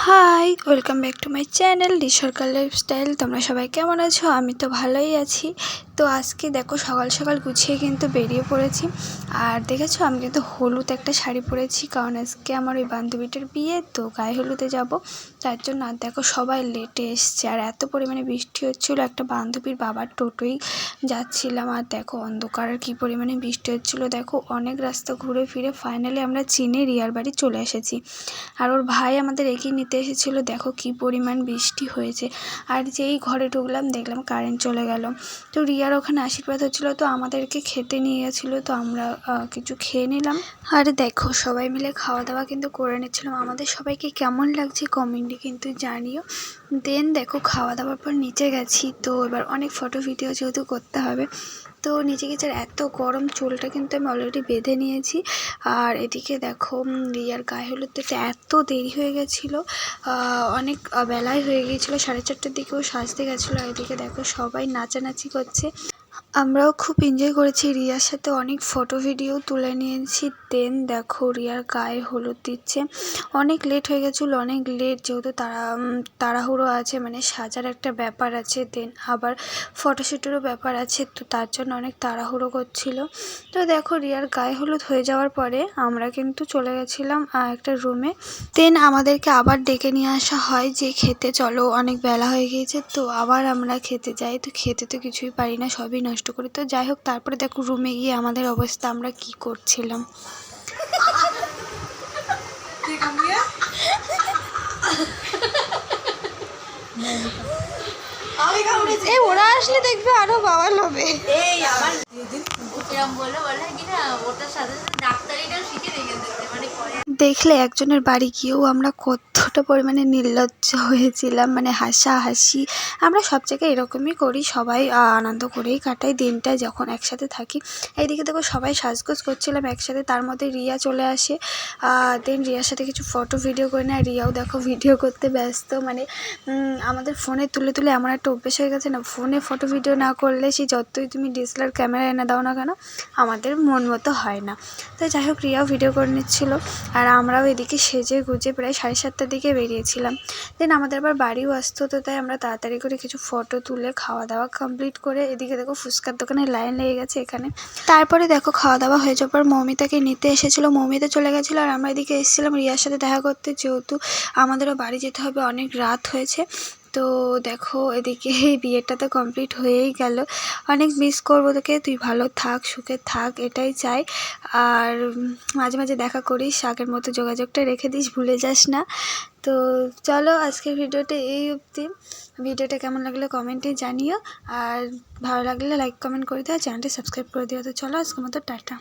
High, welcome back to my channel D Sarkar lifestyle. তোমরা সবাই কেমন আছো? আমি তো ভালোই আছি। তো আজকে দেখো সকাল সকাল গুছিয়ে কিন্তু বেরিয়ে পড়েছি। আর দেখেছো আমি কিন্তু হলুদ একটা শাড়ি পরেছি, কারণ আজকে আমার ওই বান্ধবীটার বিয়ে, তো গায়ে হলুদে যাব তার জন্য। আর দেখো সবাই লেটে এসছে, আর এত পরিমাণে বৃষ্টি হচ্ছিলো। একটা বান্ধবীর বাবার টোটোই যাচ্ছিলাম, আর দেখো অন্ধকার আর কী পরিমাণে বৃষ্টি হচ্ছিলো। দেখো অনেক রাস্তা ঘুরে ফিরে ফাইনালি আমরা চিনে রিয়ার বাড়ি চলে এসেছি। আর ওর ভাই আমাদের এগিয়ে নিতে এসেছিলো। দেখো কি পরিমাণ বৃষ্টি হয়েছে। আর যেই ঘরে ঢুকলাম দেখলাম কারেন্ট চলে গেল। তো রিয়ার ওখানে আশীর্বাদ হচ্ছিলো, তো আমাদেরকে খেতে নিয়ে গেছিলো, তো আমরা কিছু খেয়ে নিলাম। আর দেখো সবাই মিলে খাওয়া দাওয়া কিন্তু করে নিচ্ছিলাম। আমাদের সবাইকে কেমন লাগছে কমেন্টে কিন্তু জানিও। দেন দেখো খাওয়া দাওয়ার পর নিচে গেছি, তো এবার অনেক ফটো ভিডিও যেহেতু করতে হবে, তো নিচে গেছে। আর এত গরম, চুলটা কিন্তু আমি অলরেডি বেঁধে নিয়েছি। আর এদিকে দেখো রিয়ার গায়ে হলুদ দিতে এত দেরি হয়ে গেছিলো, অনেক বেলায় হয়ে গিয়েছিলো, 4:30টার দিকেও সাজতে গেছিলো। আর এদিকে দেখো সবাই নাচানাচি করছে, আমরাও খুব এনজয় করেছি। রিয়ার সাথে অনেক ফটো ভিডিও তুলে নিয়েছি। দেন দেখো রিয়ার গায়ে হলুদ দিচ্ছে। অনেক লেট হয়ে গেছিলো, অনেক লেট, যেহেতু তাড়াহুড়ো আছে, মানে সাজার একটা ব্যাপার আছে, দেন আবার ফটোশ্যুটেরও ব্যাপার আছে, তো তার জন্য অনেক তাড়াহুড়ো করছিলো। তো দেখো রিয়ার গায়ে হলুদ হয়ে যাওয়ার পরে আমরা কিন্তু চলে গেছিলাম একটা রুমে। দেন আমাদেরকে আবার ডেকে নিয়ে আসা হয় যে খেতে চলো, অনেক বেলা হয়ে গিয়েছে। তো আবার আমরা খেতে যাই, তো খেতে তো কিছুই পারি না, সবই নষ্ট করি। তো যাই হোক, তারপরে দেখো রুমে গিয়ে আমাদের অবস্থা আমরা কি করছিলাম। ওরা আসলে দেখবে আরো বাওয়াল হবে। দেখলে একজনের বাড়ি গিয়েও আমরা কতটা পরিমাণে নির্লজ্জ হয়েছিলাম, মানে হাসাহাসি। আমরা সব জায়গায় এরকমই করি, সবাই আনন্দ করেই কাটাই দিনটা যখন একসাথে থাকি। এইদিকে দেখো সবাই সাজগোজ করছিলাম একসাথে, তার মধ্যে রিয়া চলে আসে। দেন রিয়ার সাথে কিছু ফটো ভিডিও করে নেয়। রিয়াও দেখো ভিডিও করতে ব্যস্ত, মানে আমাদের ফোনে তুলে তুলে এমন একটা অভ্যেস হয়ে গেছে না, ফোনে ফটো ভিডিও না করলে সে যতই তুমি ডিএসএলআর ক্যামেরা এনে দাও না কেন, আমাদের মন মতো হয় না। তো যাই হোক, রিয়াও ভিডিও করে নিচ্ছিলো, আর আমরাও এদিকে সেজে গুজে প্রায় 7:30টার দিকে বেরিয়েছিলাম। দেন আমাদের আবার বাড়িও আসতো, তো তাই আমরা তাড়াতাড়ি করে কিছু ফটো তুলে খাওয়া দাওয়া কমপ্লিট করে, এদিকে দেখো ফুচকার দোকানে লাইন লেগে গেছে এখানে। তারপরে দেখো খাওয়া দাওয়া হয়ে যাওয়ার পর মৌমিতাকে নিতে এসেছিলো, মৌমিতা চলে গেছিলো, আর আমরা এদিকে এসেছিলাম রিয়ার সাথে দেখা করতে, যেহেতু আমাদেরও বাড়ি যেতে হবে, অনেক রাত হয়েছে। তো দেখো এদিকে এই বিয়েটা তো কমপ্লিট হয়েই গেল। অনেক মিস করবো তোকে, তুই ভালো থাক, সুখে থাক, এটাই চাই। আর মাঝে মাঝে দেখা করিস, আগের মতো যোগাযোগটা রেখে দিস, ভুলে যাস না। তো চলো আজকের ভিডিওটা এই অবধি। ভিডিওটা কেমন লাগলো কমেন্টে জানিও, আর ভালো লাগলে লাইক কমেন্ট করে দিও, চ্যানেলটি সাবস্ক্রাইব করে দিও। তো চলো আজকের মতো টাটা।